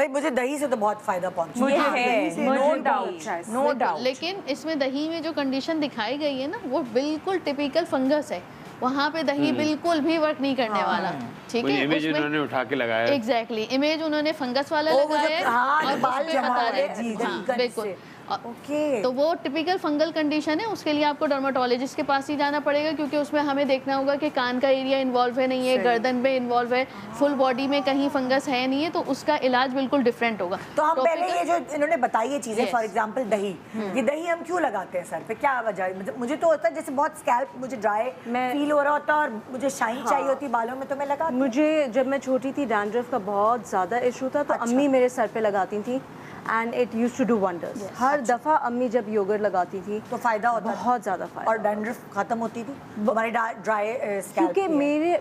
भाई मुझे दही से तो बहुत फायदा पहुंचा मुझे है, नो डाउट, नो डाउट। लेकिन इसमें दही में जो कंडीशन दिखाई गई है ना, वो बिल्कुल टिपिकल फंगस है। वहाँ पे दही बिल्कुल भी वर्क नहीं करने वाला, ठीक है। इमेज उन्होंने उठा के लगाया। एग्जैक्टली, इमेज उन्होंने फंगस वाला लगाया है और बाल जमा रहे हैं, बिल्कुल। ओके तो वो टिपिकल फंगल कंडीशन है, उसके लिए आपको डर्माटोलॉजिस्ट के पास ही जाना पड़ेगा, क्योंकि उसमें हमें देखना होगा कि कान का एरिया इन्वॉल्व है नहीं है, गर्दन में इन्वॉल्व है, फुल बॉडी में कहीं फंगस है नहीं है, तो उसका इलाज बिल्कुल डिफरेंट होगा। तो हम पहले ये जो इन्होंने बताई ये चीजें, फॉर एग्जांपल दही, ये दही हम क्यों लगाते हैं सर पे, क्या वजह है? मुझे तो होता है जैसे बहुत स्कैल्प मुझे ड्राई फील हो रहा होता है और मुझे शाइन चाहिए होती बालों में, तो मैं लगाती हूं। मुझे जब मैं छोटी थी डैंड्रफ का बहुत ज़्यादा इशू था, तो अम्मी मेरे सर पे लगाती थी and it used to do wonders. हर दफ़ा अम्मी जब योगर्ट लगाती थी तो फायदा होता है, बहुत ज़्यादा फायदा। और डैंड्रफ खत्म होती थी हमारी ड्राई स्कैल्प, क्योंकि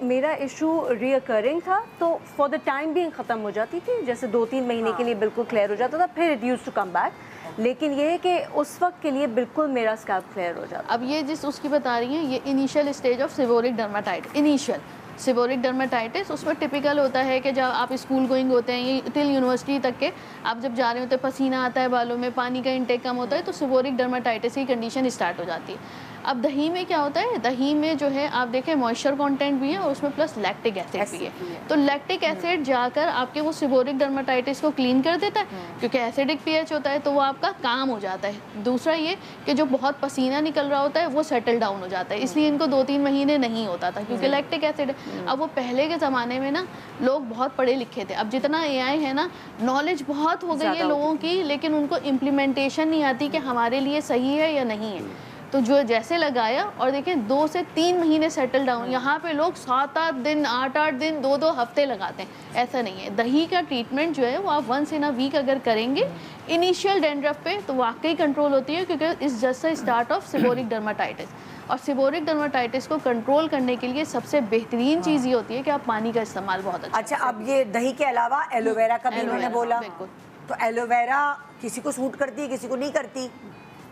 मेरा इशू रिकरिंग था, तो फॉर द टाइम भी ख़त्म हो जाती थी, जैसे 2-3 महीने के लिए बिल्कुल क्लियर हो जाता था, फिर it used to come back. लेकिन ये है कि उस वक्त के लिए बिल्कुल मेरा स्कैल्प क्लियर हो जाता। अब ये जिस उसकी बता रही हैं, ये initial stage of seborrhoeic dermatitis, initial seborrhoeic dermatitis, उसमें टिपिकल होता है कि जब आप स्कूल गोइंग होते हैं, ये टिल यूनिवर्सिटी तक के आप जब जा रहे होते हैं, पसीना आता है बालों में, पानी का इंटेक कम होता है, तो सेबोरिक डर्माटाइटिस की कंडीशन स्टार्ट हो जाती है। अब दही में क्या होता है, दही में जो है आप देखें मॉइस्चर कंटेंट भी है और उसमें प्लस लैक्टिक एसिड भी है, तो लैक्टिक एसिड जाकर आपके वो सेबोरिक डर्माटाइटिस को क्लीन कर देता है, क्योंकि एसिडिक पीएच होता है, तो वो आपका काम हो जाता है। दूसरा ये कि जो बहुत पसीना निकल रहा होता है वो सेटल डाउन हो जाता है, इसलिए इनको 2-3 महीने नहीं होता था, क्योंकि लैक्टिक एसिड। अब वो पहले के ज़माने में ना लोग बहुत पढ़े लिखे थे, अब जितना एआई है ना, नॉलेज बहुत हो गई है लोगों की, लेकिन उनको इम्प्लीमेंटेशन नहीं आती कि हमारे लिए सही है या नहीं है। तो जो जैसे लगाया और देखें 2 से 3 महीने सेटल डाउन, यहाँ पे लोग 7-8 दिन, 8-8 दिन, 2-2 हफ्ते लगाते हैं, ऐसा नहीं है। दही का ट्रीटमेंट जो है वो आप 1 इन अ वीक अगर करेंगे इनिशियल डैंड्रफ पे, तो वाकई कंट्रोल होती है, क्योंकि इस just a start of seborrhoeic dermatitis. और सेबोरिक डर्माटाइटिस को कंट्रोल करने के लिए सबसे बेहतरीन चीज़ ये होती है कि आप पानी का इस्तेमाल बहुत अच्छा। अब ये दही के अलावा एलोवेरा का भी उन्होंने बोला, बिल्कुल। तो एलोवेरा किसी को सूट करती है, किसी को नहीं करती।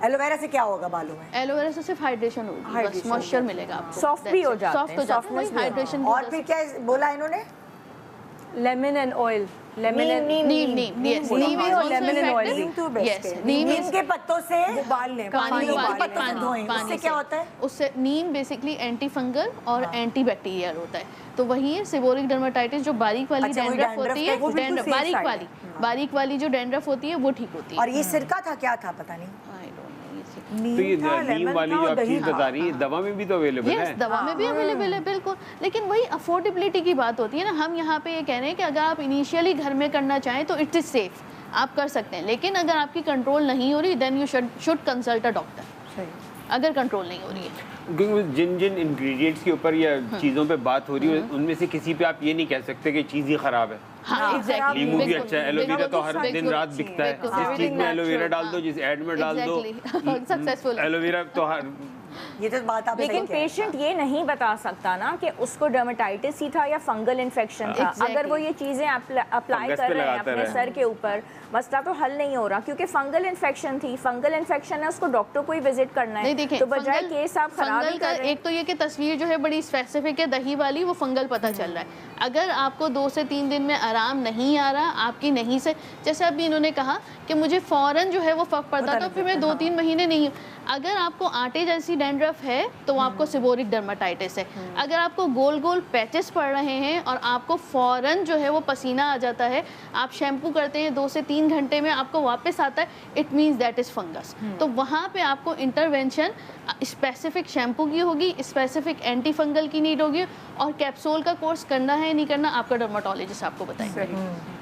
एलोवेरा से क्या होगा बालों में? एलोवेरा से सिर्फ हाइड्रेशन होगी, बस मॉइस्चर मिलेगा आपको, सॉफ्ट भी हो जाते हैं, सॉफ्ट हो जाता है, हाइड्रेशन। और फिर क्या बोला इन्होंने? Lemon and oil, lemon and neem, yes, neem is also lemon and oil, yes, नीम के पत्तों से उबाल लें, पानी के पत्तों से धोएं, उससे क्या होता है? उससे नीम बेसिकली एंटी फंगल और एंटी बैक्टीरियल होता है, तो वही है सेबोरिक डर्माटाइटिस। जो बारीक वाली डैंड्रफ होती है, डैंड्रफ बारीक वाली जो डैंड्रफ होती है वो ठीक होती है। और ये सिरका था, क्या था पता नहीं। तो ये नीम वाली जो आप चीज बता रही है, दवा में भी तो अवेलेबल है? यस, दवा में भी अवेलेबल है, बिल्कुल। लेकिन वही अफोर्डेबिलिटी की बात होती है ना, हम यहाँ पे ये कह रहे हैं कि अगर आप इनिशियली घर में करना चाहें तो इट इज़ सेफ, आप कर सकते हैं, लेकिन अगर आपकी कंट्रोल नहीं हो रही then you should consult a doctor, अगर कंट्रोल नहीं हो रही है। क्योंकि जिन जिन इंग्रेडिएंट्स के ऊपर या चीज़ों पे बात हो रही है, उनमें से किसी पे आप ये नहीं कह सकते कि चीज़ ही खराब है। हाँ, एग्जैक्टली। नींबू भी अच्छा है, एलोवेरा तो हर दिन रात बिकता है, जिस चीज़ में एलोवेरा डाल दो, जिस ऐड में डाल दो सक्सेसफुल एलोवेरा तो हर। ये तो बात आप लेकिन पेशेंट ये नहीं बता सकता ना कि उसको डर्माटाइटिस ही था या फंगल इन्फेक्शन था। अगर वो ये चीज़ें अप्लाई कर रहे हैं अपने सर के ऊपर, मसला तो हल नहीं हो रहा, क्योंकि फंगल इन्फेक्शन थी, फंगल इन्फेक्शन है, उसको डॉक्टर को ही विजिट करना है। नहीं, तो बजाय केस आप खराब ही कर रहे हैं। एक तो ये कि तस्वीर जो है बड़ी स्पेसिफिक है दही वाली, वो फंगल पता चल रहा है। अगर आपको 2 से 3 दिन में आराम नहीं आ रहा, आपकी नहीं से, जैसे अभी इन्होंने कहा कि मुझे फ़ौरन जो है वो फर्क पड़ता, तो फिर मैं 2-3 महीने नहीं। अगर आपको आटे जैसी डैंड्रफ है तो आपको सेबोरिक डर्माटाइटिस है। अगर आपको गोल गोल पैचेस पड़ रहे हैं और आपको फ़ौरन जो है वो पसीना आ जाता है, आप शैम्पू करते हैं 2 से 3 घंटे में आपको वापस आता है, it means that is fungus. तो वहाँ पे आपको इंटरवेंशन स्पेसिफिक शैम्पू की होगी, स्पेसिफिक एंटी फंगल की नीड होगी, और कैप्सूल का कोर्स करना है नहीं करना आपका डर्माटोलॉजिस्ट आपको बताएंगे।